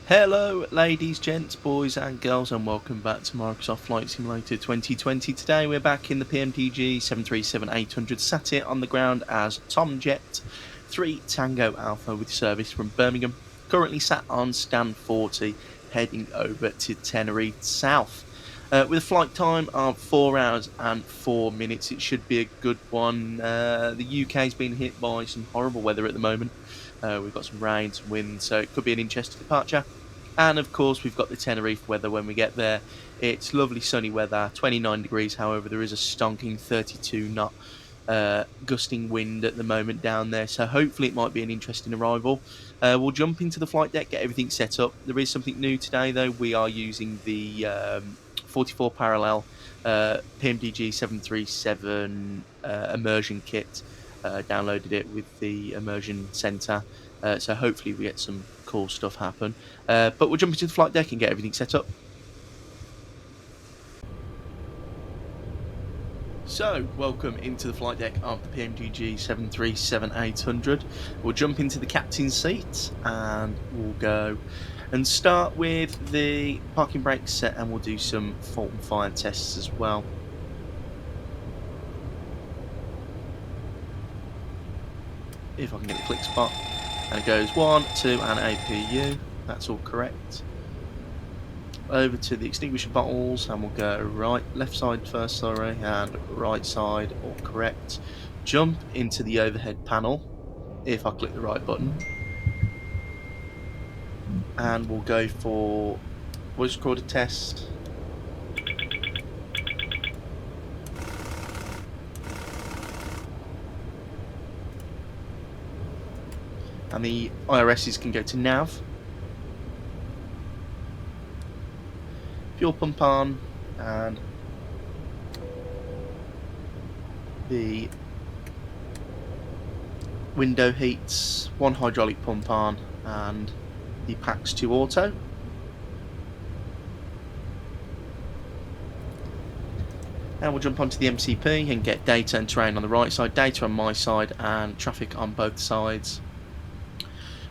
Hello ladies, gents, boys and girls, and welcome back to Microsoft Flight Simulator 2020. Today we're back in the PMDG 737-800, sat here on the ground as Tom Jet 3 Tango Alpha with service from Birmingham, currently sat on stand 40, heading over to Tenerife South. With a flight time of 4 hours and 4 minutes, it should be a good one. The UK's been hit by some horrible weather at the moment. We've got some rain, some wind, so it could be an interesting departure. And of course, we've got the Tenerife weather when we get there. It's lovely sunny weather, 29 degrees. However, there is a stonking 32 knot gusting wind at the moment down there. So hopefully it might be an interesting arrival. We'll jump into the flight deck, get everything set up. There is something new today, though. We are using the 44 parallel PMDG 737 immersion kit. Downloaded it with the immersion center. So hopefully we get some cool stuff happen. But we'll jump into the flight deck and get everything set up. So, welcome into the flight deck of the PMDG 737-800. We'll jump into the captain's seat and we'll go and start with the parking brake set, and we'll do some fault and fire tests as well. If I can get the click spot. And it goes 1, 2, and APU. That's all correct. Over to the extinguisher bottles, and we'll go left side first, sorry, and right side, all correct. Jump into the overhead panel, if I click the right button. And we'll go for voice recorder test. And the IRSs can go to nav. Fuel pump on, and the window heats, one hydraulic pump on, and the packs to auto. And we'll jump onto the MCP and get data and terrain on the right side, data on my side, and traffic on both sides.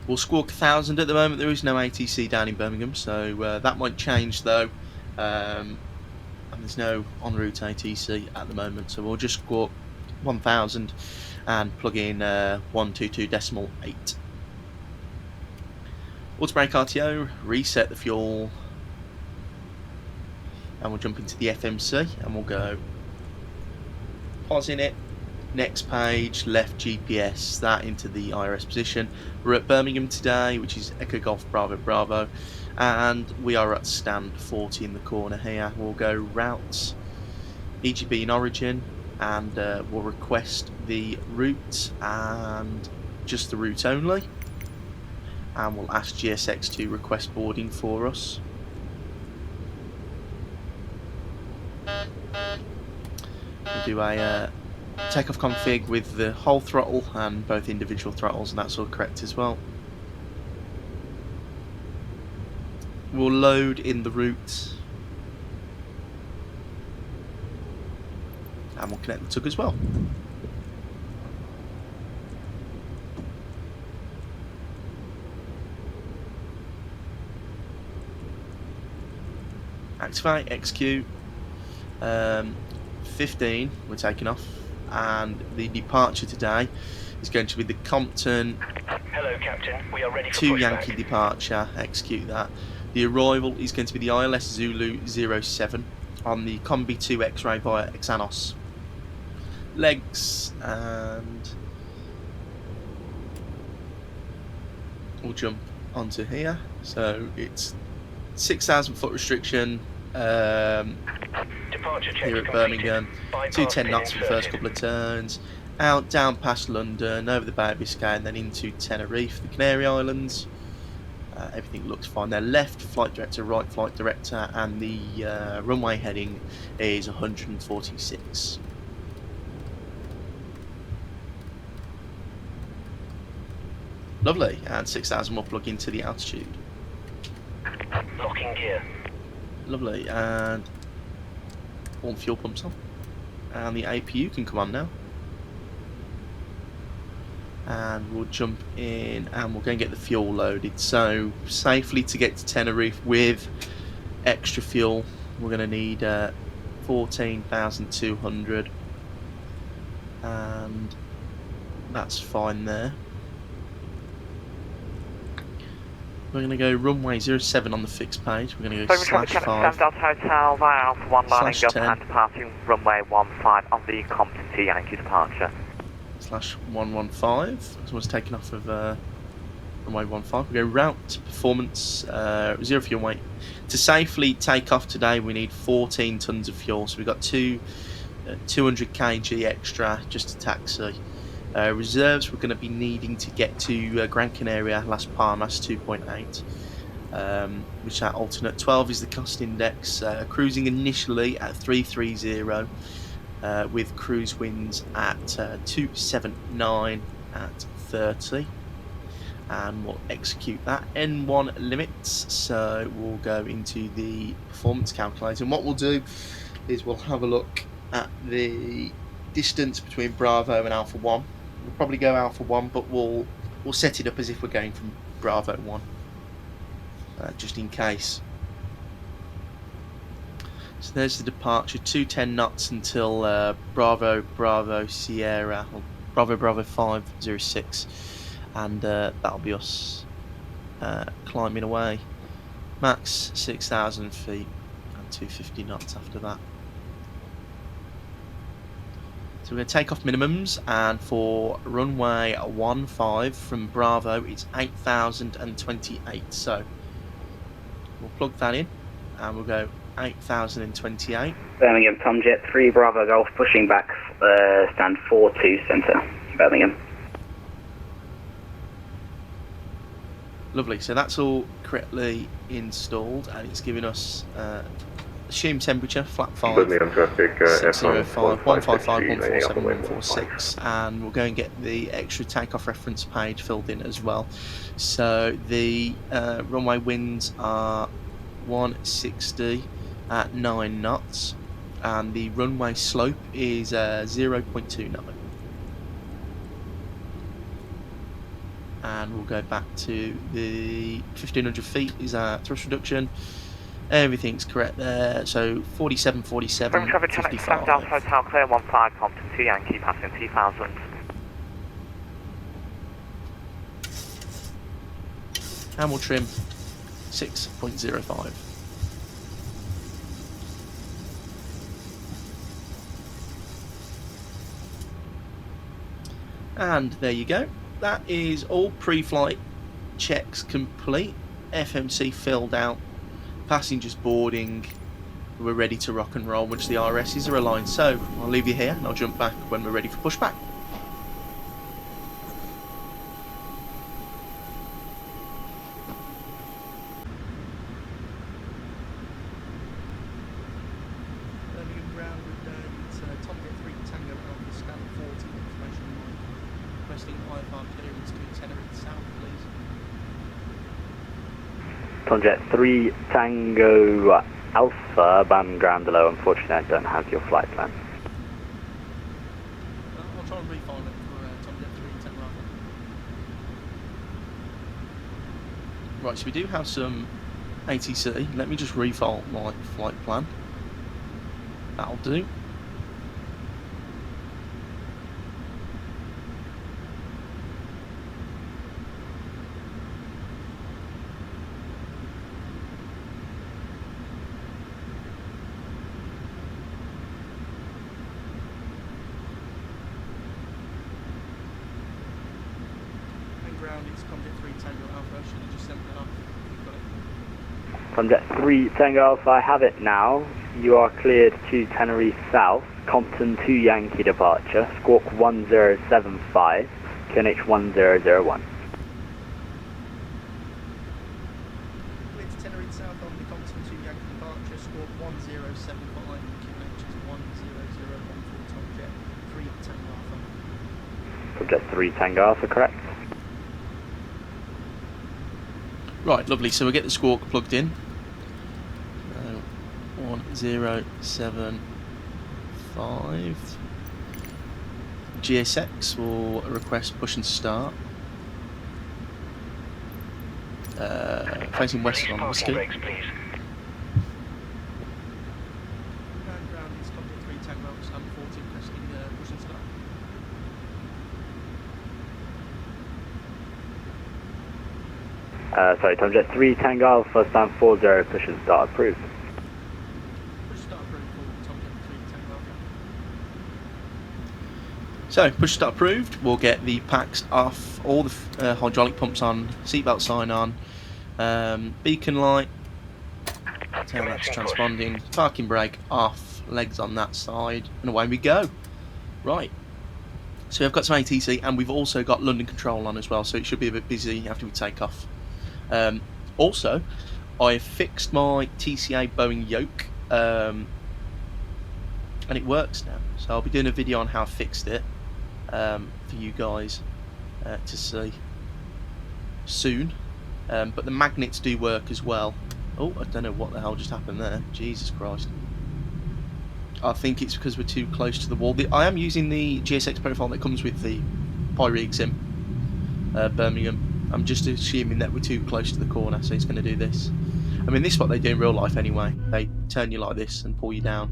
We'll squawk 1000 at the moment. There is no ATC down in Birmingham, so that might change though. And there's no en route ATC at the moment, so we'll just squawk 1000 and plug in 122.8. Auto brake RTO, reset the fuel, and we'll jump into the FMC and we'll go pause in it. Next page, left GPS, that into the IRS position. We're at Birmingham today, which is Echo Golf Bravo Bravo, and we are at stand 40 in the corner here. We'll go routes, EGB in origin, and we'll request the route and just the route only. And we'll ask GSX to request boarding for us. We'll do a takeoff config with the whole throttle and both individual throttles, and that's all correct as well. We'll load in the route and we'll connect the tug as well. Activate, execute. 15 we're taking off, and the departure today is going to be the Compton. Hello, Captain. We are ready for to pushback. Yankee departure. Execute that. The arrival is going to be the ILS Zulu 07 on the Combi 2 X-ray via Xanos. Legs, and we'll jump onto here. So it's 6,000 foot restriction. Departure check Here at completed. Birmingham, Bypass 210 pin knots for the first inserted. couple of turns, out, down past London, over the Bay of Biscay, and then into Tenerife, the Canary Islands. Everything looks fine there. Left flight director, right flight director, and the runway heading is 146. Lovely, and 6,000 will plug into the altitude. Locking gear. Lovely, and all the fuel pumps on, and the APU can come on now. and we'll jump in and we'll go and get the fuel loaded. So safely to get to Tenerife with extra fuel, we're going to need 14,200, and that's fine there. We're going to go runway 07 on the fixed page. We're going to go /5 Delta Hotel via Alpha 1 lining up /10 and departing runway 15 on the Compton to Yankee departure. /115. This one's taken off of runway 15. We go route performance 0 fuel weight. To safely take off today, we need 14 tons of fuel. So we've got 200 kg extra just to taxi. Reserves, we're going to be needing to get to Gran Canaria, Las Palmas 2.8, which at alternate 12 is the cost index. Cruising initially at 330 with cruise winds at 279 at 30. And we'll execute that N1 limits. So we'll go into the performance calculator, and what we'll do is we'll have a look at the distance between Bravo and Alpha 1. We'll probably go Alpha 1, but we'll set it up as if we're going from Bravo 1, just in case. So there's the departure, 210 knots until Bravo Sierra, or Bravo 506, and that'll be us climbing away. Max 6,000 feet and 250 knots after that. So we're going to take off minimums, and for runway 15 from Bravo, it's 8,028. So we'll plug that in, and we'll go 8,028. Birmingham, Tomjet 3 Bravo Golf, pushing back, stand 42 centre, Birmingham. Lovely, so that's all correctly installed, and it's giving us assumed temperature, flat 5, Birmingham traffic, 605, 155, 147, 146, and we'll go and get the extra takeoff reference page filled in as well. So the runway winds are 160 at 9 knots, and the runway slope is 0.29. And we'll go back to the 1,500 feet is our thrust reduction. Everything's correct there. So 47, 47, 55. Delta Hotel clear 15 Compton to Yankee passing 2,000. And we'll trim 6.05. And there you go. That is all pre-flight checks complete. FMC filled out. Passengers boarding. We're ready to rock and roll once the RSs are aligned. So I'll leave you here and I'll jump back when we're ready for pushback. Birmingham ground with Tomjet 3 Tango Alpha scan 40 information line. Requesting IFR clearance to Tenerife South, please. Tomjet 3 Tango Alpha, bound ground below. Unfortunately, I don't have your flight plan. I'll try and refile it for Tomjet 3 Tango Alpha. Right, so we do have some ATC. Let me just refile my flight plan. That'll do. Ground, it's Tomjet 3 Tango Alpha. Should have just sent that off. We've got it. Tomjet 3 Tango Alpha, I have it now. You are cleared to Tenerife South, Compton to Yankee departure, squawk 1075, QNH 1001. Cleared to Tenerife South on the Compton to Yankee departure, squawk 1075, QNH is 1001 for Tomjet 3 Tango Alpha. Tomjet 3 Tango Alpha, correct? Right, lovely. So we'll get the squawk plugged in. 1075. GSX will request push and start. Facing west Release on parking Whiskey. brakes, please. Sorry, Tom Jet 3 Tango Alpha, stand 40, push and start approved. So, push start approved. We'll get the packs off, all the hydraulic pumps on, seatbelt sign on, beacon light, tail lamps transponding, parking brake off, legs on that side, and away we go. Right. So we've got some ATC, and we've also got London control on as well, so it should be a bit busy after we take off. Also, I fixed my TCA Boeing yoke, and it works now. So I'll be doing a video on how I fixed it for you guys to see soon. But the magnets do work as well. Oh, I don't know what the hell just happened there. Jesus Christ. I think it's because we're too close to the wall. I am using the GSX profile that comes with the PMDG Birmingham. I'm just assuming that we're too close to the corner, so it's going to do this. I mean, this is what they do in real life anyway. They turn you like this and pull you down.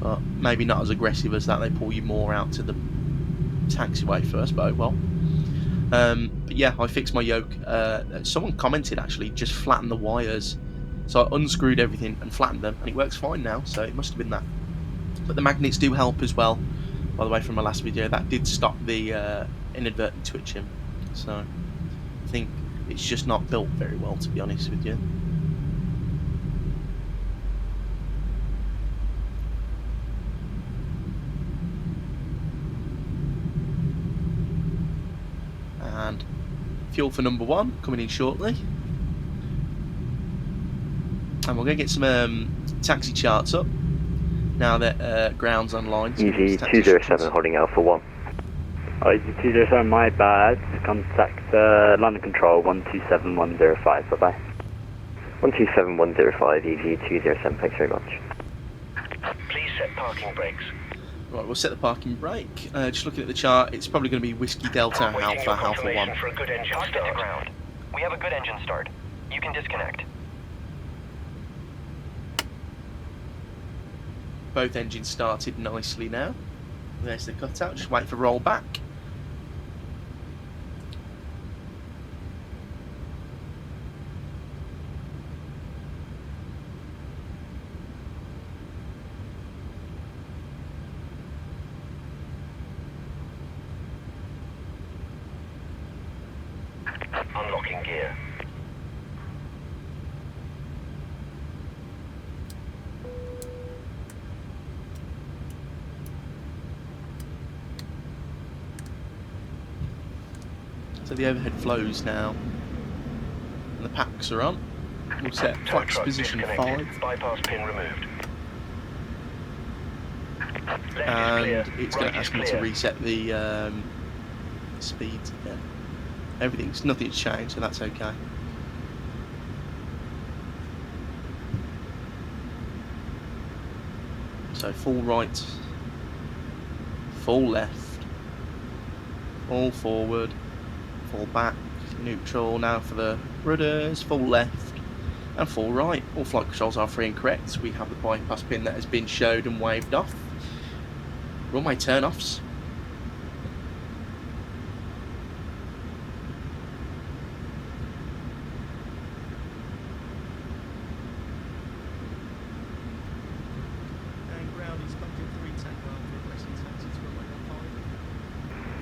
But maybe not as aggressive as that. They pull you more out to the taxiway first, but oh well. But yeah, I fixed my yoke. Someone commented actually, just flatten the wires. So I unscrewed everything and flattened them, and it works fine now, so it must have been that. But the magnets do help as well. By the way, from my last video, that did stop the inadvertent twitching. So I think it's just not built very well, to be honest with you. And fuel for number 1 coming in shortly. And we're going to get some taxi charts up now that ground's online. So EG207 holding Alpha 1. Oh, EG207, my bad. Contact London Control 127105. Bye bye. 127105, EG207, thanks very much. Please set parking brakes. Right, we'll set the parking brake. Just looking at the chart, it's probably going to be Whiskey Delta Waiting your Alpha 1. confirmation for a good engine Talk to the start. ground. We have a good engine start. You can disconnect. Both engines started nicely now. There's the cutout. Just wait for roll back. Unlocking gear. So the overhead flows now. And the packs are on. We'll set Tow flex truck position disconnected. 5. Bypass pin removed. Left is And clear. it's Right going to is ask me to clear. reset the speeds again. Nothing's changed, so that's okay. So full right, full left, full forward, full back, neutral. Now for the rudders, full left and full right. All flight controls are free and correct. We have the bypass pin that has been showed and waved off. Runway turn-offs.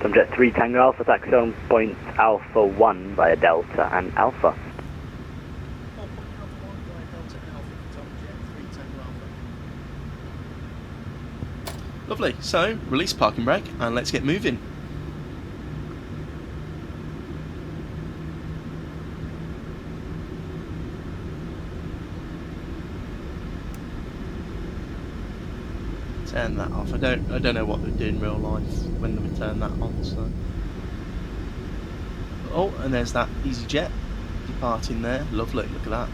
Tomjet 3 Tango Alpha, taxi on point Alpha 1 via Delta and Alpha. Lovely. So, release parking brake and let's get moving. Turn that off. I don't know what they do in real life when they turn that on. So, oh, and there's that EasyJet departing there. Lovely. Look at that.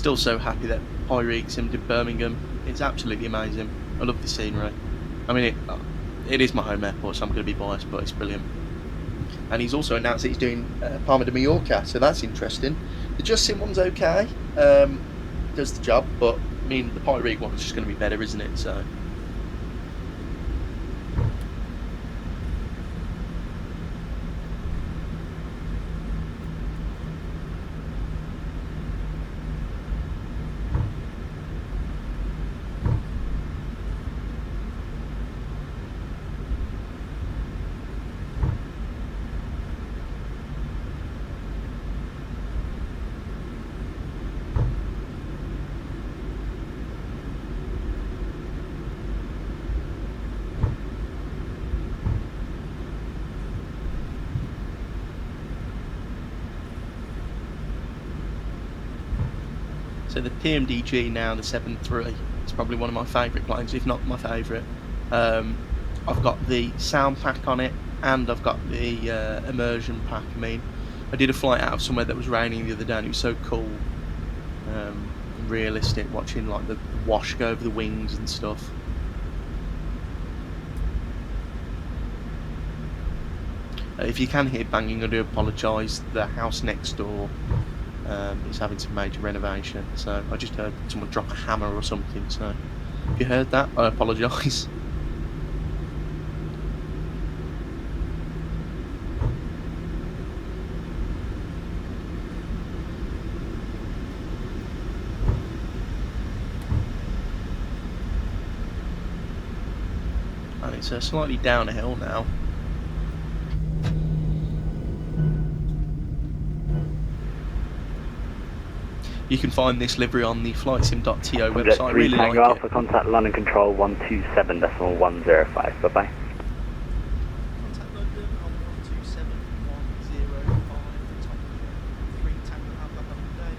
still so happy that Aviation-SIM in Birmingham. It's absolutely amazing. I love the scenery. I mean, it is my home airport, so I'm going to be biased, but it's brilliant. And he's also announced that he's doing Palma de Mallorca, so that's interesting. The Just Sim one's okay, does the job, but I mean, the Pyreek one's just going to be better, isn't it? So. So the PMDG now, the 7.3, is probably one of my favourite planes, if not my favourite. I've got the sound pack on it, and I've got the immersion pack. I mean, I did a flight out of somewhere that was raining the other day, and it was so cool, realistic, watching like the wash go over the wings and stuff. If you can hear banging, I do apologise. The house next door is having some major renovation, so I just heard someone drop a hammer or something, so if you heard that, I apologise. And it's slightly down a hill now. You can find this livery on the flightsim.to website. I really like Tango it. Alpha, contact London Control 127.105. Bye bye. Contact London on 127.105. Top 3 Tango Alpha. Have a good day.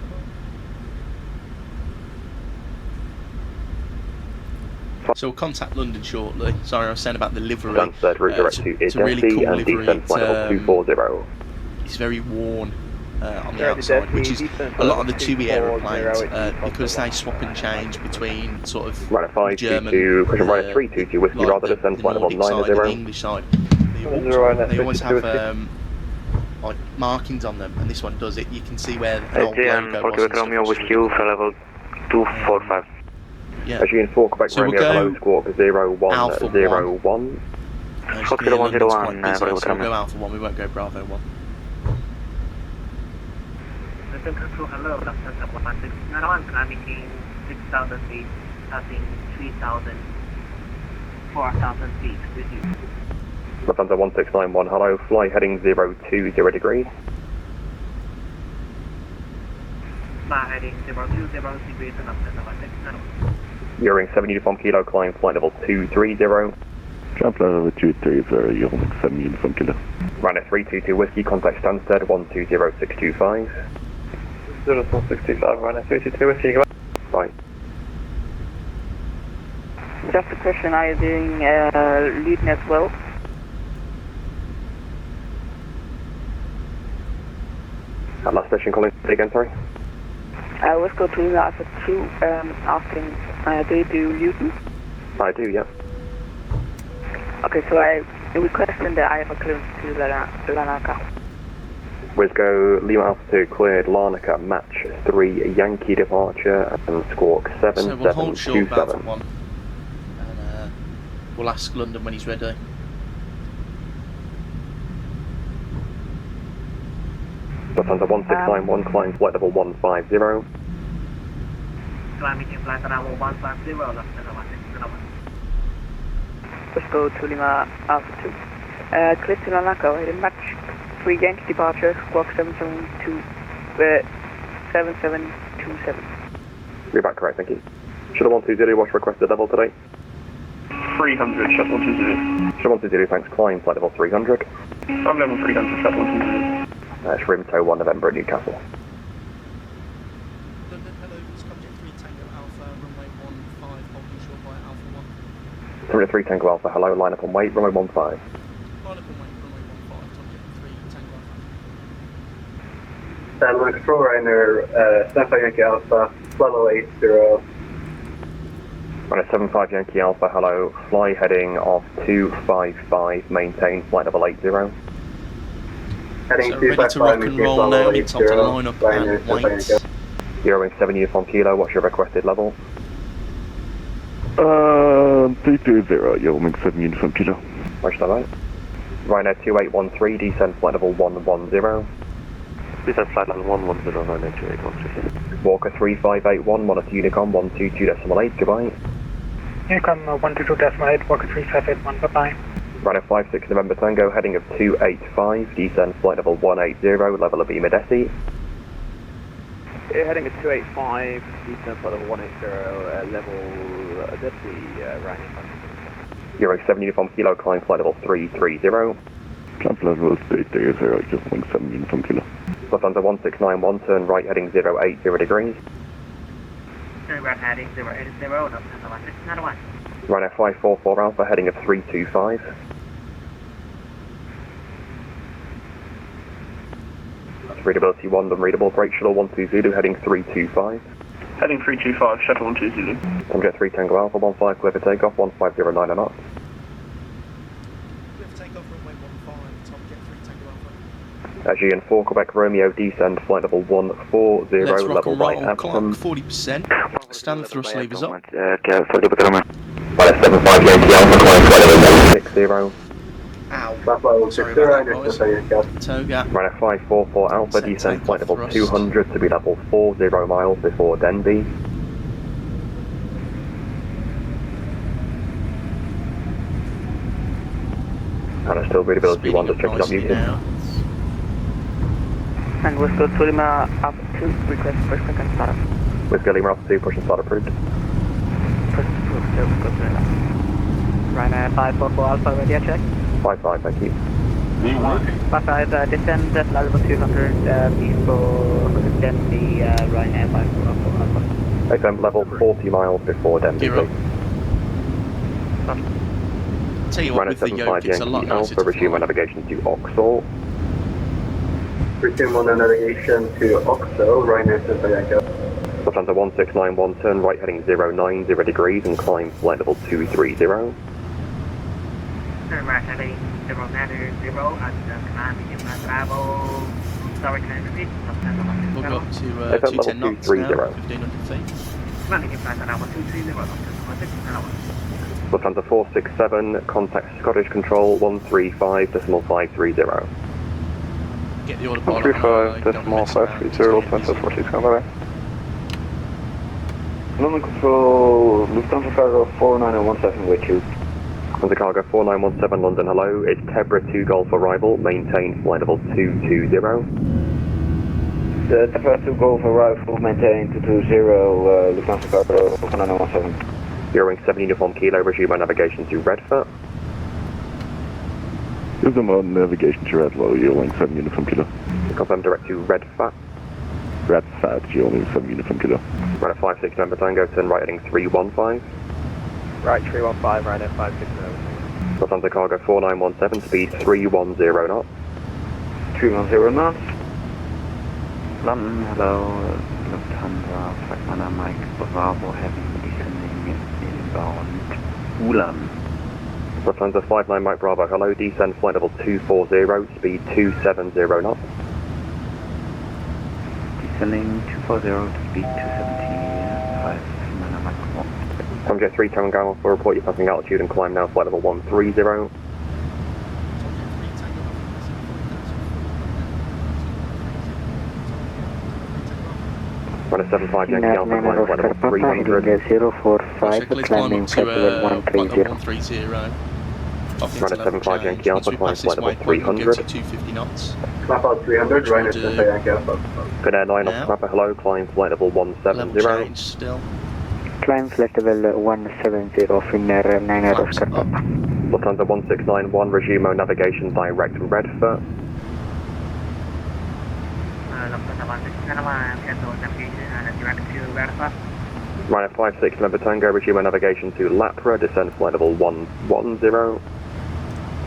Bye-bye. So we'll contact London shortly. Sorry, I was saying about the livery. Stansted, route direct to it's a really cool and livery. descent flight level 240. It's very worn on the outside, which is a lot of the TUI aeroplanes, because they swap and change between sort of Runner 522, German, pushing runner 322, whiskey rather descend flight level Nordic side and the 90. English side. They always have like markings on them, and this one does it. You can see where the old logo was. Romeo with you for level 245. Yeah. As you in 4 Quebec So we'll Romeo, go hello, squawk 0101. Alpha 1. Fox Kilo 101, So we'll go Alpha 1, we won't go Bravo 1. Hello, Lufthansa 1691, climbing 6,000 feet, passing 3,000, 4,000 feet with you. Lufthansa 1691, hello, fly heading 020 degrees. Fly heading 020 degrees to Lufthansa 1691. You're 7 uniform kilo, climb flight level 230. Jump level 230, you're 7 uniform kilo. Runner 322 whiskey, contact Stansted 120625. 0625, runner 322 whiskey. Right. Just a question, are you doing leading as well? Last station calling again, sorry. Let's go to Alpha 2, asking, do you do Luton? I do, yeah. Okay, so I requested that I have a clearance to Lanaka. Wisco, Lima Alpha 2 cleared, Larnaca, match 3, Yankee departure, and squawk So we'll hold short about 7727. 1, and we'll ask London when he's ready. Lufthansa 1691, climb flight level 150. Climbing in flight level 150, Lufthansa 1691. Let's go to Lima Alpha 2. Clear to Lanaka, heading match 3 Yankee departure, squawk 7727. You're back correct, thank you. Shuttle 120, watch requested level today. 300, shuttle 120. Shuttle 120, thanks, climb flight level 300. I'm level 300, shuttle 120. That's Rimto 1 November at Newcastle. London, hello, this is Subject 3 Tango Alpha, runway 15, holding short by Alpha 1. Runway 3 Tango Alpha, hello, line up on weight, runway 15. Line up on weight, runway 15, Subject 3 Tango Alpha. Control Rainer, Snapper Yankee Alpha, 1080. Runway 75 Yankee Alpha, hello. Fly heading off 255, maintain flight level 80. So ready to rock and roll now, need time to line up and wait. Euro 7 uniform kilo, what's your requested level? 320, Yeoman 7 uniform kilo. Roger that. Ryanair 2813, descend flight level 110. Descend flight level 110, Ryanair 2813. Walker 3581, monitor Unicom 122.8, goodbye. Unicom 122.8, Walker 3581, bye-bye. Ryanair 56 November Tango, heading of 285, descend flight level 180, level of EMA Desi. Heading at 285, descend flight level 180, level Desi, Ryanair. Euro 7 uniform kilo, climb flight level 330. Climb flight level 330, Yeoman 7 uniform kilo. Lufthansa 1691, turn right heading 080 degrees. Turn right heading 080, Lufthansa 1691. Ryanair 544 Alpha, heading of 325. That's readability 1, unreadable. Break shuttle 12 Zulu, heading 325. Heading 325, shuttle 12 Zulu. Tomjet 3 Tango Alpha, 15 clear for takeoff, 1509 and up. Aegean 4 Quebec Romeo, descend flight level 140, Let's rock level and right roll, clock Epsom. 40%. Stand the thrust levers up. Flight 75 Yankee Alpha, climb flight level 160. Ow. Sorry about that, boys. Toe gap. Ryanair 544 Alpha, Set descend flight level takeoff 200 to be level 40 miles before Denby. And it's still readability Speeding 1, up just checking up nicely muted. now. And Whiskey Lima up 2, request first second start. Whiskey Lima Alpha 2, push and start approved. First approved, so Whiskey Lima. Ryanair 544 Alpha, ready, check. 55, thank you. 55, descend flight level 200, before Denby, Ryanair 544 Alpha. XM level 40 miles before Denby. Gear up. Tell you what, Ryanair with the 75 yoke, it's a lot Yankee nicer Alpha, to resume fly. navigation to Oxall. Resume on the navigation to Oxo, Ryanair 75 Yankee. Lufthansa 1691, turn right heading 090 degrees and climb flight level 230. Turn right heading 090, and climb medium travel. Sorry, can I repeat? We'll go up to XM 210 level knots now, 230. 1500 feet. Climb medium travel 230, Lufthansa 1691. Lufthansa 467, contact Scottish Control 135.530. Get the order pilot. 135.530, Lufthansa 467, bye-bye. London Control, Lufthansa Cargo 4917 with you. Lufthansa Cargo 4917 London, hello. It's Tebra 2 Golf arrival, maintain flight level 220. The Tebra 2 Golf arrival, maintain 220, Lufthansa Cargo 4917. Euro 7 uniform kilo, resume our navigation to Redford. Resume on navigation to Redlow, Yeoman 7 uniform kilo. Confirm direct to Redford. Redford, Yeoman 7 uniform kilo. Ryanair 56 November Tango, turn right heading 315. Right, 315, Ryanair 560. Lufthansa Cargo 4917, speed 310 knots. 310 knots. London, hello, Lufthansa, Fragmana Mike, Bravo, heavy descending inbound, Ulan. Lufthansa 59 Mike Bravo, hello, descend flight level 240, speed 270 knots. Descending 240 to speed 275, Fragmana Mike 1. Tomjet 3 Tango Alpha, report your passing altitude and climb now, flight level 130. Ryanair 75 Yankee Alpha, climb flight level 300. 045, climbing flight level 130. 130. Ryanair 75 Yankee Alpha, climb flight level 300. 250 knots. Clap out 300, Ryanair 75 Yankee Alpha. Good Air 9 Now. off Papa, hello, climb flight level Level 170. change still. Climb flight level 170, Finnair 9 Oscar Clamps up. Papa. Lufthansa 1691, resume our navigation direct Redford. Lufthansa 1691, cancel navigation and direct to Redford. Ryanair 56 November Tango, resume our navigation to Lapra, descend flight level 110.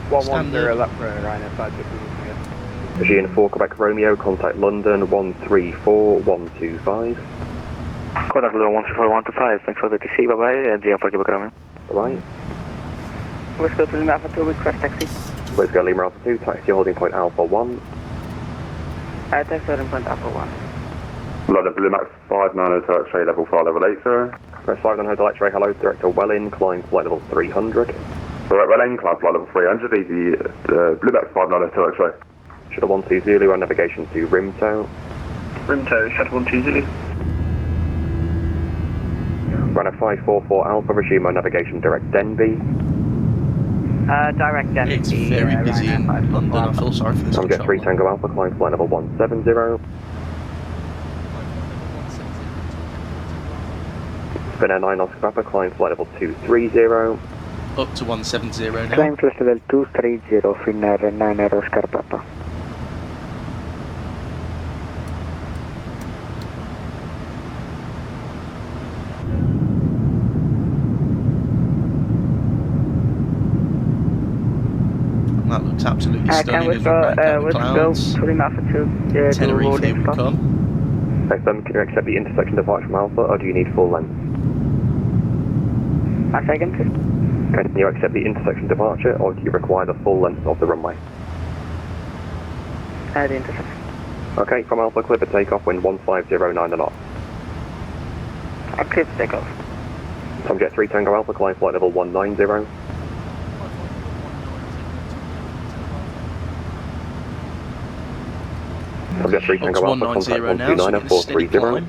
110, Lapra, Ryanair 560. Aegean 4 Quebec Romeo, contact London 134125. Contact Lima 134-125, thanks for the TC, bye-bye, GM for Quebec Romeo. Bye. Whiskey to Lima Alpha 2, request taxi. Whiskey Lima Alpha 2, taxi holding point Alpha 1. Taxi holding point Alpha 1. London Blue Max 590 to X-ray level 5 level 8, sir. Press 5 on Hotel X-ray, hello, Director Welling, climb flight level 300. Alright, Welling, climb flight level 300, easy, Blue Max 590 to X-ray. Shuttle 12 Zulu on navigation to Rimtow. Rimtow, Shuttle 12 Zulu. Runner 544 Alpha, resume on navigation direct Denby. Direct Denby. It's very busy in London. I feel sorry for this Tom Jet 3 control. Tango Alpha, climb flight level 170. Spinnair 9 Oscar Papa, climb flight level 230. Up to 170 now. Climb flight level 230, Finnair 9 Oscar Papa. That looks absolutely stunning Can we as we go, break out the let's go clouds. to Lima Alpha 2, to Tenerife, here loading we spot. come. XM, can you accept the intersection departure from Alpha, or do you need full length? A second, please. Can you accept the intersection departure, or do you require the full length of the runway? The intersection. Okay, from Alpha, clear for takeoff, wind 1509 knot. Clear for takeoff. Tom Jet 3 Tango Alpha, climb flight level 190. Tom Jet 3 Up to Tango Alpha, contact 190 now, so we're going to steady 129 climb.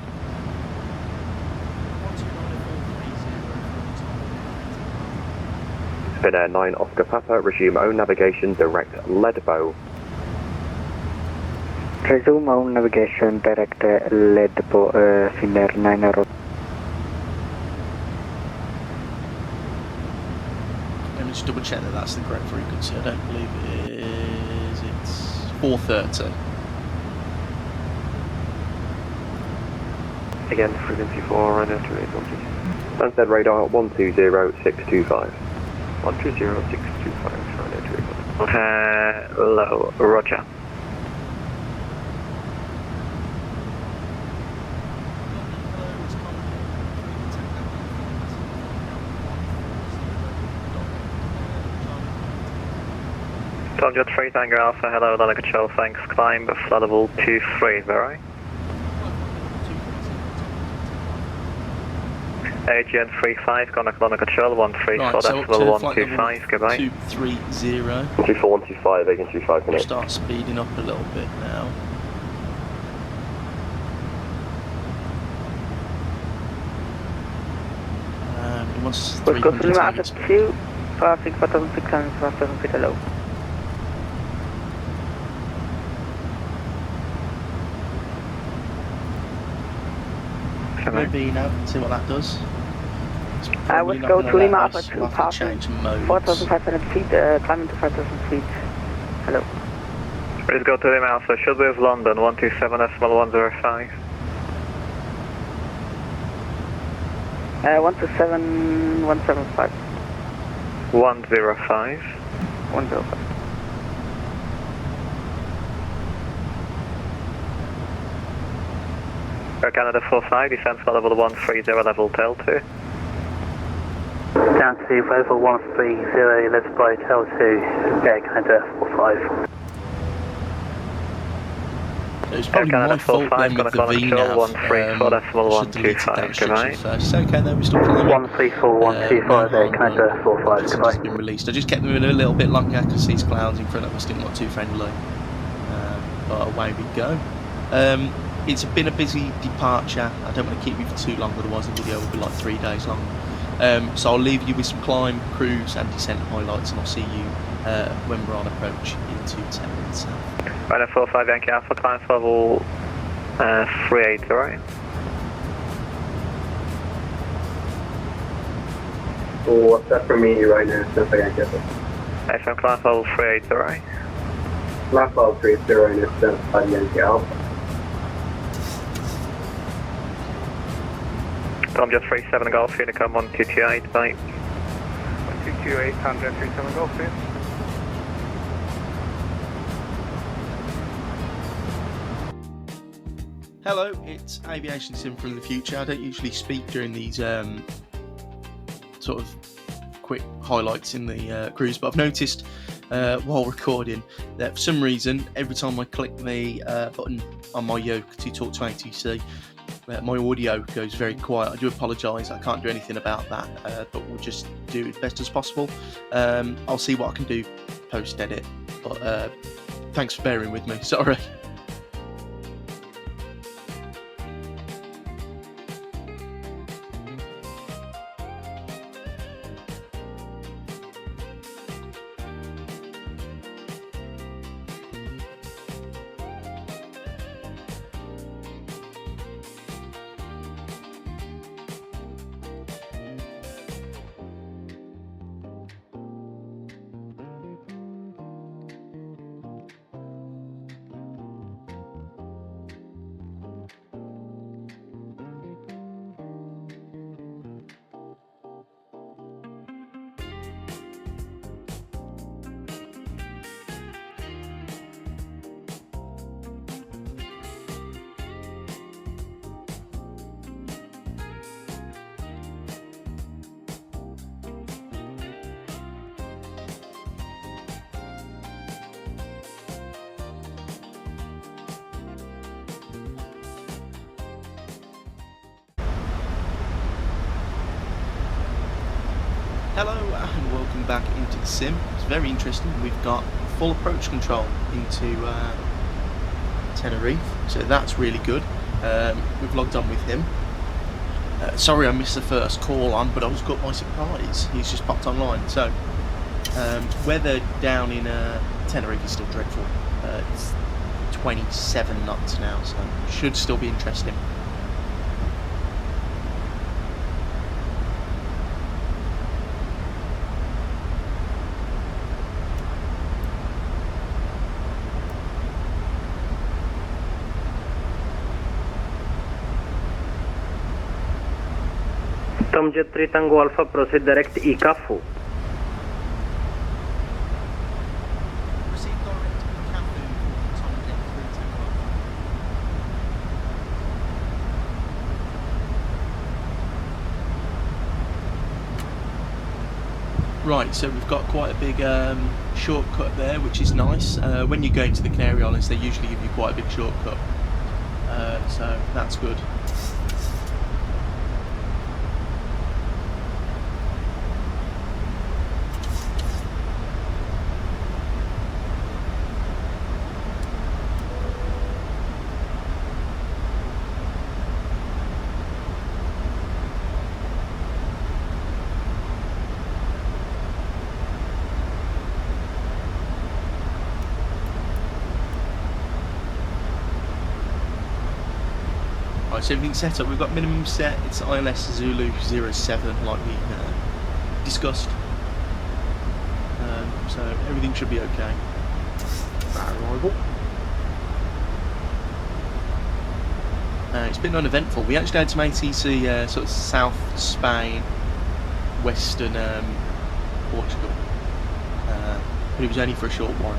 Spinnair 9 Oscar Papa, resume own navigation direct Leadbow. Resume own navigation direct Leadbow, Finnair 9 Let me just double check that that's the correct frequency. I don't believe it is. It's 430. Again, frequency 4, run after 8, Stansted radar 120625. 120625, run after 8. Hello, roger. Tom Jet 3 Tango Alpha, hello, London Control, thanks, climb flight level 23, alright? AGN 35, contact London Control, 134, Right, that's so up to level flight 125, goodbye. 230. 24125, Agent 25 We'll minutes. start speeding up a little bit now. It wants Let's go to 300 Lima Alpha targets. 2, passing 4600, 5000 feet below. Maybe now, see what that does. It's probably Let's not go gonna to let Lima us. Alpha 2, We'll have to passing change modes. 4500 feet, climbing to 5000 feet. Hello. Please go to Lima Alpha, should be of London, 127, decimal 105. 127, 175. 105. 105. Air Canada 45, descent for level 130, level tail 2. Down to level 130, let's fly tail 2, Air Canada 45. It's probably my fault then with the VNAV. I should delete that restriction first. It's okay though, we're still climbing. 134, 125, Air Canada 45, It's goodbye. just been released. I just kept moving a little bit longer because these clouds in front of us didn't look too friendly. But away we go. It's been a busy departure. I don't want to keep you for too long, otherwise the video will be like 3 days long. So I'll leave you with some climb, cruise and descent highlights, and I'll see you when we're on approach into Tenerife South. Right, 45 Yankee Alpha, climb for level 38, alright? So what's that for me right now, since I can't get it? FM climb for level 38, alright? Last level 30 right now, 75 Yankee Alpha. Tom Jet 37 Golf, Unicom 1228, bye. 1228, Tom Jet 37 Golf, please. Hello, it's Aviation-SIM from the future. I don't usually speak during these sort of quick highlights in the cruise, but I've noticed while recording that for some reason, every time I click the button on my yoke to talk to ATC, my audio goes very quiet. I do apologise, I can't do anything about that, but we'll just do it best as possible. I'll see what I can do post-edit, but thanks for bearing with me, sorry. Hello and welcome back into the sim. It's very interesting. We've got full approach control into Tenerife, so that's really good. We've logged on with him. Sorry I missed the first call on, but I was caught by surprise. He's just popped online. So weather down in Tenerife is still dreadful. It's 27 knots now, so it should still be interesting. Tomjet 3 Tango Alpha, proceed direct Ikafu. Proceed direct Ikafu, Tomjet 3 Tango Alpha. Right, so we've got quite a big shortcut there, which is nice. When you go into the Canary Islands, they usually give you quite a big shortcut, so that's good. So everything's set up. We've got minimum set. It's ILS Zulu 07, like we discussed. So everything should be okay. Arrival. It's been uneventful. We actually had some ATC sort of South Spain, Western Portugal, but it was only for a short while.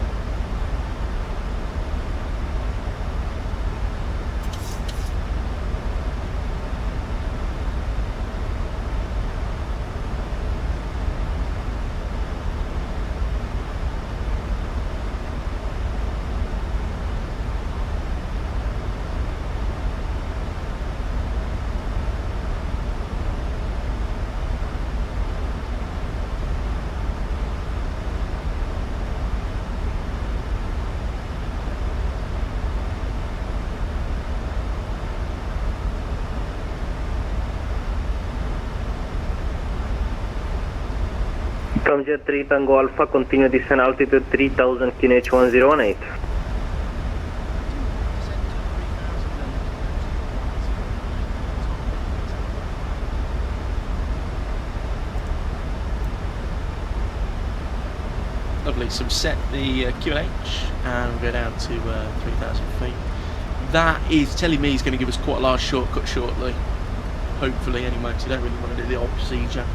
Tomjet 3 Tango Alpha, continue descent altitude 3000 QNH 1018. Lovely, so we've set the QNH and we'll go down to 3,000 feet. That is telling me he's going to give us quite a large shortcut shortly. Hopefully anyway, because I don't really want to do the old procedure.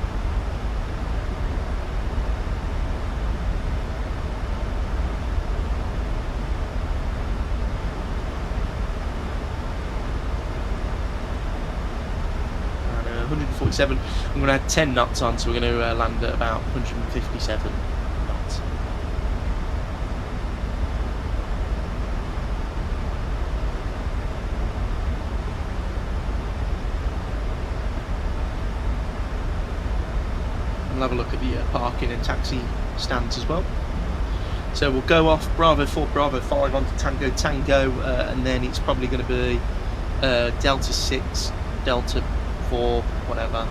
737. I'm going to add 10 knots on, so we're going to land at about 157 knots. We'll have a look at the parking and taxi stands as well. So we'll go off Bravo 4, Bravo 5 onto Tango Tango, and then it's probably going to be Delta 6, Delta 4, whatever,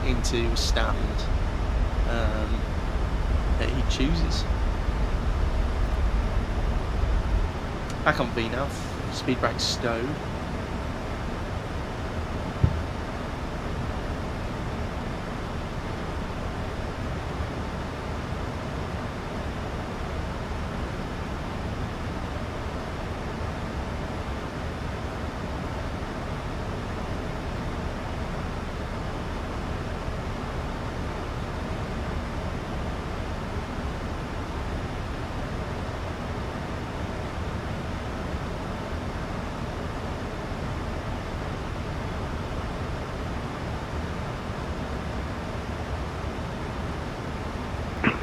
into a stand that he chooses. Back on V now, speed brake stowed.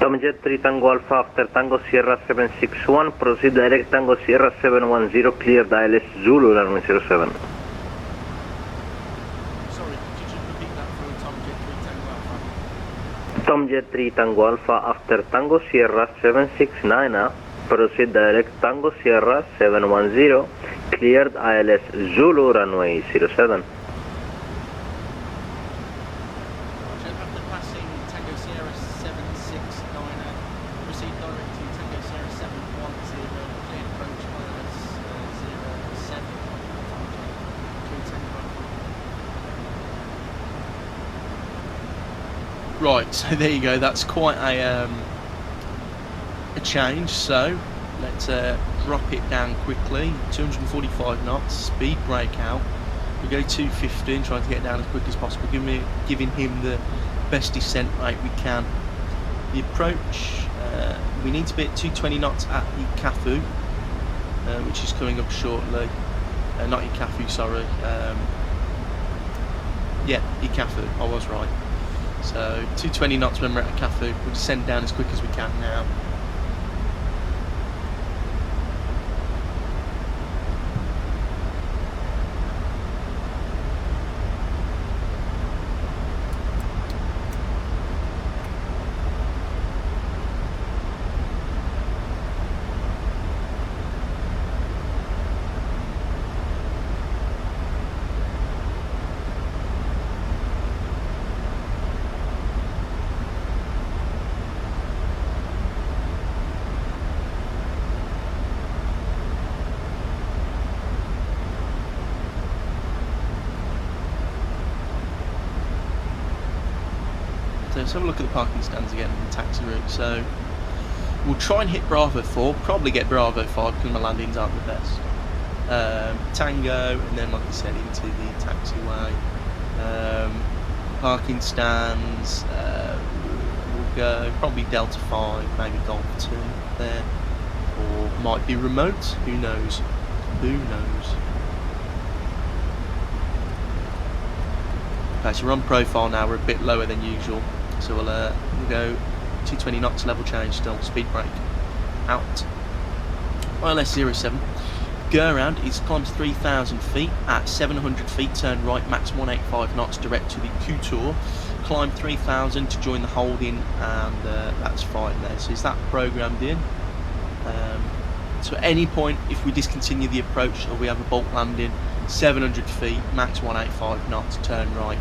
Tomjet 3 Tango Alpha after Tango Sierra 761, proceed direct Tango Sierra 710, clear ILS Zulu runway 07. Sorry, could you just repeat that for Tomjet 3 Tango Alpha? Tomjet 3 Tango Alpha after Tango Sierra 769, proceed direct Tango Sierra 710, cleared ILS Zulu runway 07. After passing Tango Sierra 769, proceed direct to Tango Sierra 710, cleared approach ILS 07. Right, so there you go. That's quite a change. So let's drop it down quickly. 245 knots, speed brake out. We go 215, trying to get down as quick as possible, giving him the best descent rate we can. The approach, we need to be at 220 knots at Ikafu, which is coming up shortly. Not Ikafu, sorry. Yeah, Ikafu, I was right. So 220 knots when we're at Ikafu. We'll descend down as quick as we can now. So let's have a look at the parking stands again and the taxi route. So we'll try and hit Bravo 4, probably get Bravo 5 because my landings aren't the best. Tango, and then like I said, into the taxiway. Parking stands, we'll go probably Delta 5, maybe Golf 2 there. Or might be remote, who knows? Who knows? Okay, so we're on profile now, we're a bit lower than usual. So we'll go 220 knots, level change still, speed brake out. ILS 07, go around, it climbs 3,000 feet, at 700 feet turn right, max 185 knots direct to the Couture, climb 3,000 to join the holding, and that's fine there. So is that programmed in? So at any point, if we discontinue the approach or we have a bulk landing, 700 feet, max 185 knots, turn right,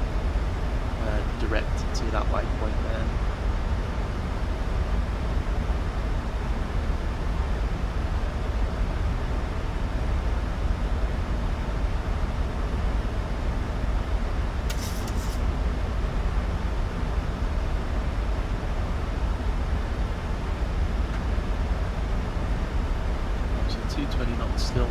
direct to that waypoint there. So 220 knots still.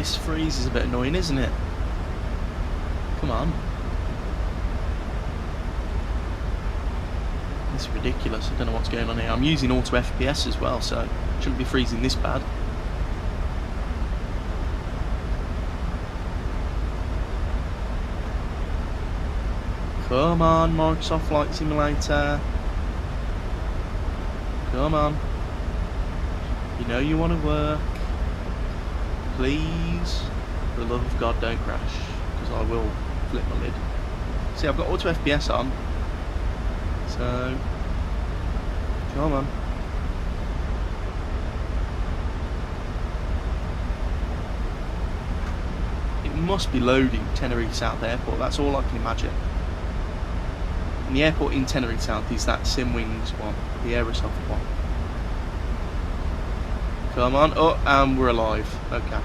This freeze is a bit annoying, isn't it? Come on. It's ridiculous. I don't know what's going on here. I'm using auto FPS as well, so it shouldn't be freezing this bad. Come on, Microsoft Flight Simulator. Come on. You know you want to work. Please, for the love of God, don't crash, because I will flip my lid. See, I've got auto FPS on, so come on. It must be loading Tenerife South Airport, that's all I can imagine. And the airport in Tenerife South is that Simwings one, the Aerosoft one. Come on, oh, and we're alive. Okay.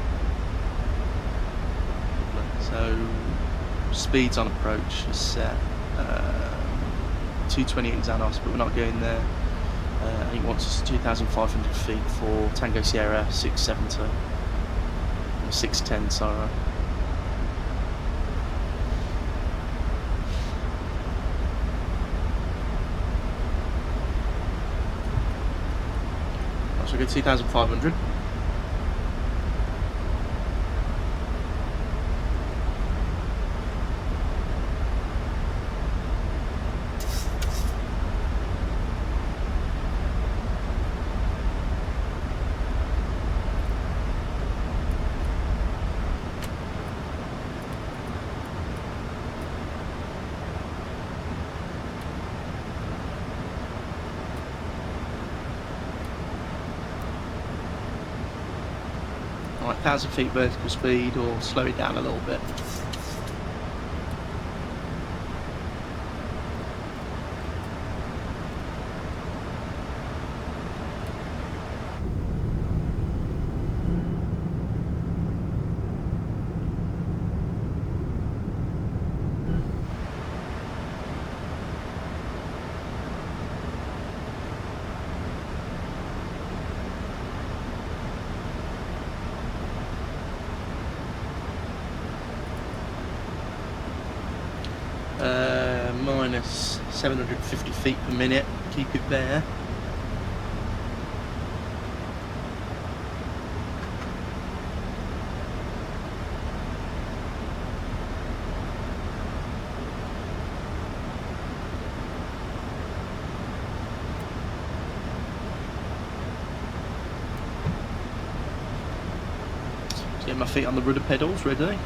So, speeds on approach is set 228 Xanos, but we're not going there. And it wants us 2,500 feet for Tango Sierra 670. Or 610, sorry. So we go 2,500. Right, 1,000 feet vertical speed, or slow it down a little bit. Minus 750 feet per minute, keep it there. Get my feet on the rudder pedals, ready.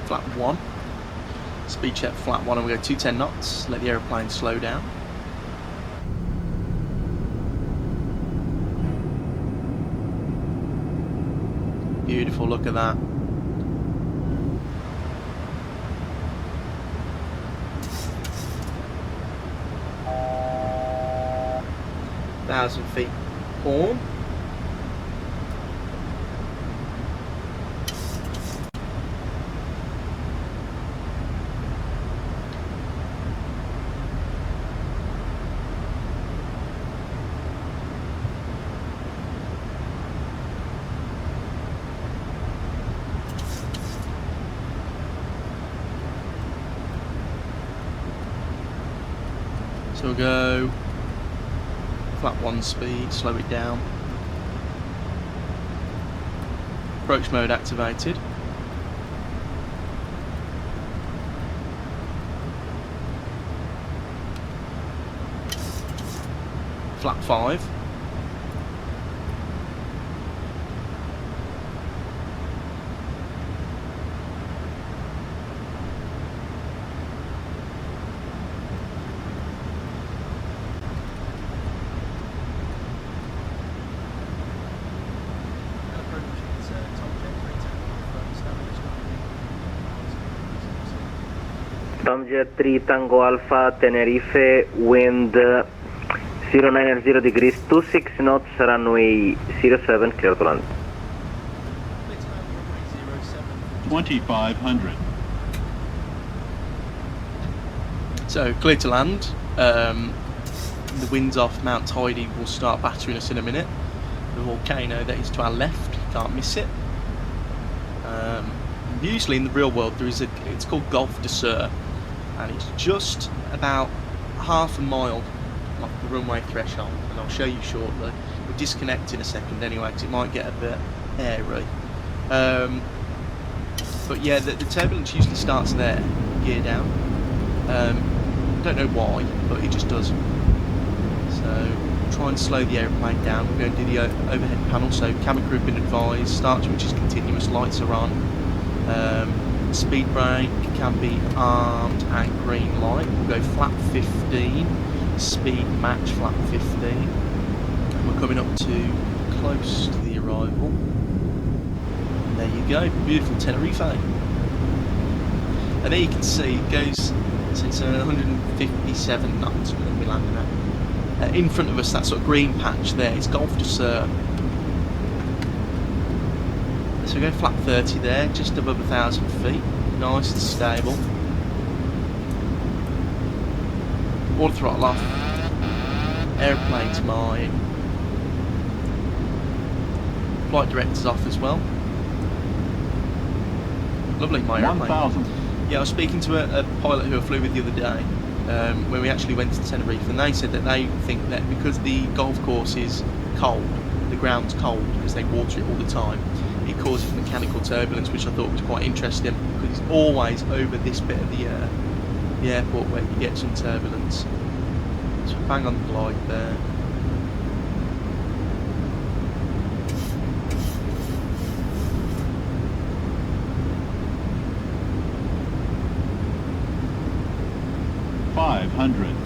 Flat 1. Speed check flat 1 and we go 210 knots. Let the aeroplane slow down. Beautiful, look at that. Thousand feet horn. So we'll go flat 1 speed, slow it down. Approach mode activated. Flat 5. Tomjet 3 Tango Alpha, Tenerife, wind 090 degrees, 26 knots, runway 07, clear to land. 2,500. So clear to land. The winds off Mount Tidy will start battering us in a minute. the volcano that is to our left. You can't miss it. Usually in the real world there is it's called Golfe du Sur, and it's just about half a mile off the runway threshold, and I'll show you shortly. We'll disconnect in a second anyway because it might get a bit airy. But yeah, the turbulence usually starts there, gear down. Don't know why, but it just does. So try and slow the aeroplane down. We're going to do the overhead panel, so camera crew been advised, start switch is continuous, lights are on. Speed brake can be armed and green light. We'll go flap 15, speed match flap 15. And we're coming up to close to the arrival. And there you go, beautiful Tenerife. And there you can see it goes, so it's 157 knots we're going to be landing at. In front of us, that sort of green patch there, it's Golfe du Sur. So we go flap 30 there, just above 1,000 feet, nice and stable. All throttle off, aeroplane's mine. Flight director's off as well. Lovely, my aeroplane. Yeah, I was speaking to a pilot who I flew with the other day, when we actually went to Tenerife, and they said that they think that because the golf course is cold, the ground's cold because they water it all the time, it causes mechanical turbulence, which I thought was quite interesting because it's always over this bit of the airport where you get some turbulence. So bang on the glide there.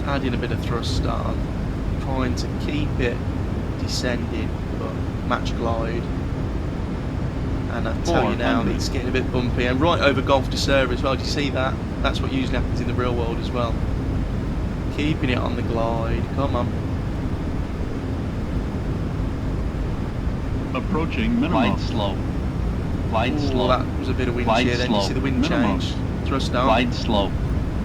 Adding a bit of thrust on, trying to keep it descending but match glide. And I tell you now, it's getting a bit bumpy, and right over Golfe du Sur as well. Do you see that? That's what usually happens in the real world as well. Keeping it on the glide, come on. Approaching minimum. Glide slow. Glide slow. That was a bit of wind shear. Then you see the wind minimum. change. Thrust down. Glide slow.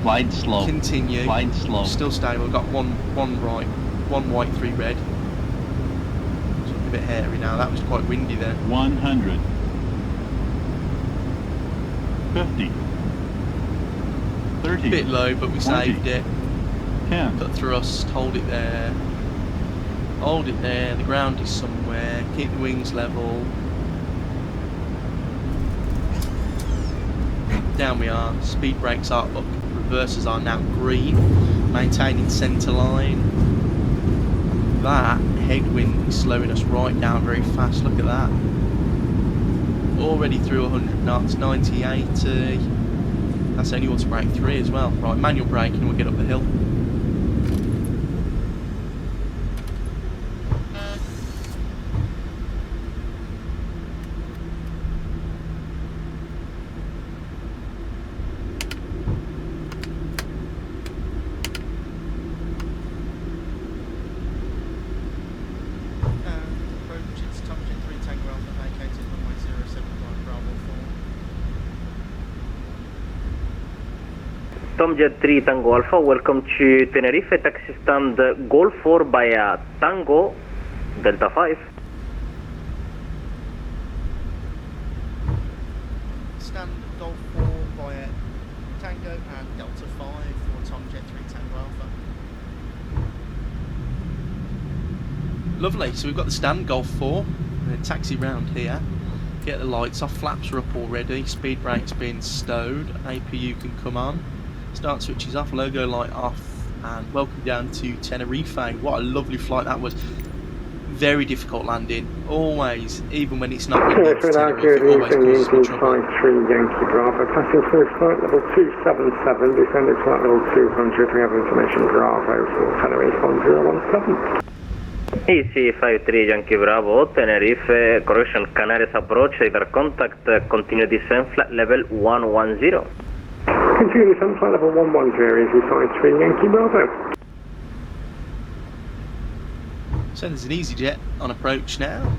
Glide slow. Continue. Glide slow. Still stable. We've got one right, one white, 3 red. It's a bit hairy now. That was quite windy there. 100. 50. 30. A bit low, but we 20, saved it. 10. Got thrust. Hold it there. Hold it there. The ground is somewhere. Keep the wings level. Down we are. Speed brakes are up. Reversers are now green. Maintaining centre line. That headwind is slowing us right down very fast. Look at that. Already through 100 knots. 90, 80. That's only auto brake 3 as well. Right, manual braking and we'll get up the hill. Tomjet 3 Tango Alpha, welcome to Tenerife, taxi stand Golf 4 via Tango Delta 5. Stand Golf 4 via Tango and Delta 5 for Tomjet 3 Tango Alpha. Lovely, so we've got the stand Golf 4, taxi round here, get the lights off, flaps are up already, speed brake's been stowed, APU can come on. Start switches off, logo light off, and welcome down to Tenerife. What a lovely flight that was. Very difficult landing. Always, even when it's not windy, Tenerife, it always causes me trouble. 53 Yankee Bravo, passing through flight level 277, descending flight level 200. We have information Bravo for Tenerife 1017. EC53 Yankee Bravo, Tenerife, correction, Canaries approach, radar contact, continue descent, flight level 110. Continue descent, flight level 110, EC53 Yankee Bravo. So there's an EasyJet on approach now.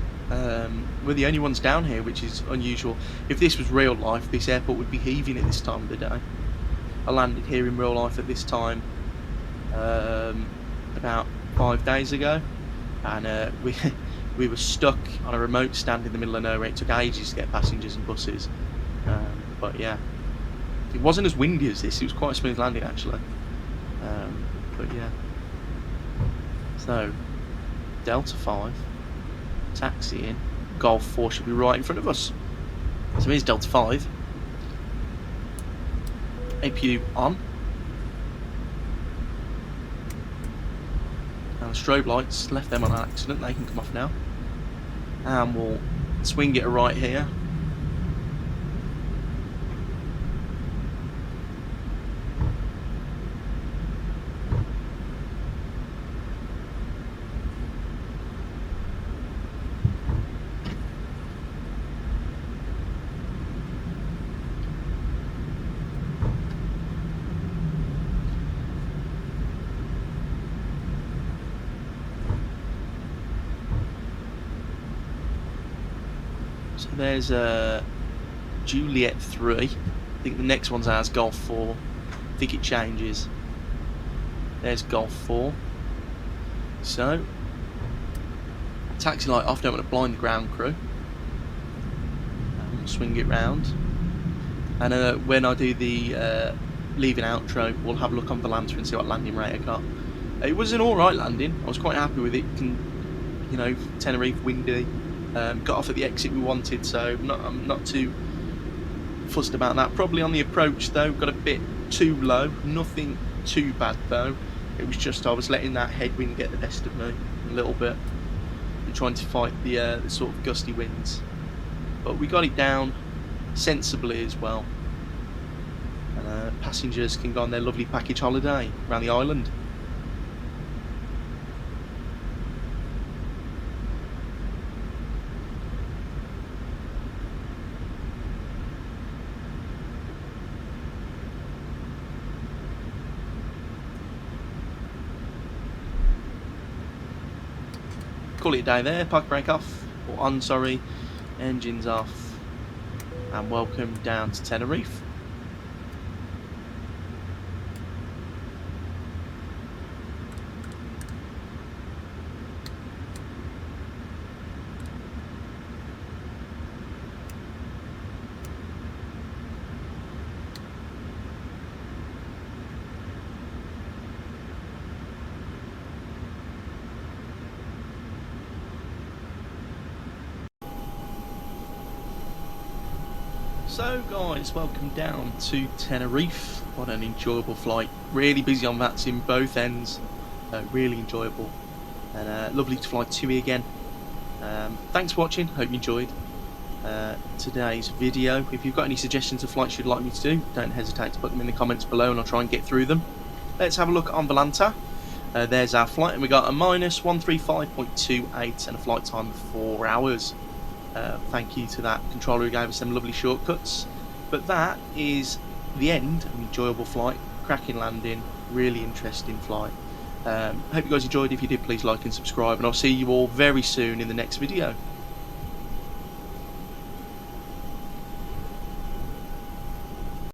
We're the only ones down here, which is unusual. If this was real life, this airport would be heaving at this time of the day. I landed here in real life at this time about 5 days ago, and we we were stuck on a remote stand in the middle of nowhere. It took ages to get passengers and buses. But yeah, it wasn't as windy as this. It was quite a smooth landing actually. But yeah. So, Delta 5, taxi in. Golf 4 should be right in front of us. So here's Delta 5. APU on. And the strobe lights, left them on accident, they can come off now. And we'll swing it right here. So there's Juliet 3. I think the next one's ours, Golf 4. I think it changes. There's Golf 4. So, taxi light off, don't want to blind the ground crew. We'll swing it round. And when I do the leaving outro, we'll have a look on Volanta and see what landing rate I got. It was an alright landing. I was quite happy with it. You know, Tenerife, windy. Got off at the exit we wanted, so I'm not too fussed about that. Probably on the approach though, got a bit too low. Nothing too bad though. It was just I was letting that headwind get the best of me a little bit and trying to fight the sort of gusty winds. But we got it down sensibly as well. And passengers can go on their lovely package holiday around the island. Call it a day there, park brake off, or on, sorry, engines off, and welcome down to Tenerife. So guys, welcome down to Tenerife. What an enjoyable flight. Really busy on VATSIM both ends. Really enjoyable. And lovely to fly TUI again. Thanks for watching, hope you enjoyed today's video. If you've got any suggestions of flights you'd like me to do, don't hesitate to put them in the comments below and I'll try and get through them. Let's have a look on Volanta. There's our flight, and we got a minus 135.28 and a flight time of 4 hours. Thank you to that controller who gave us some lovely shortcuts. But that is the end of an enjoyable flight, cracking landing, really interesting flight. Hope you guys enjoyed. If you did, please like and subscribe, and I'll see you all very soon in the next video.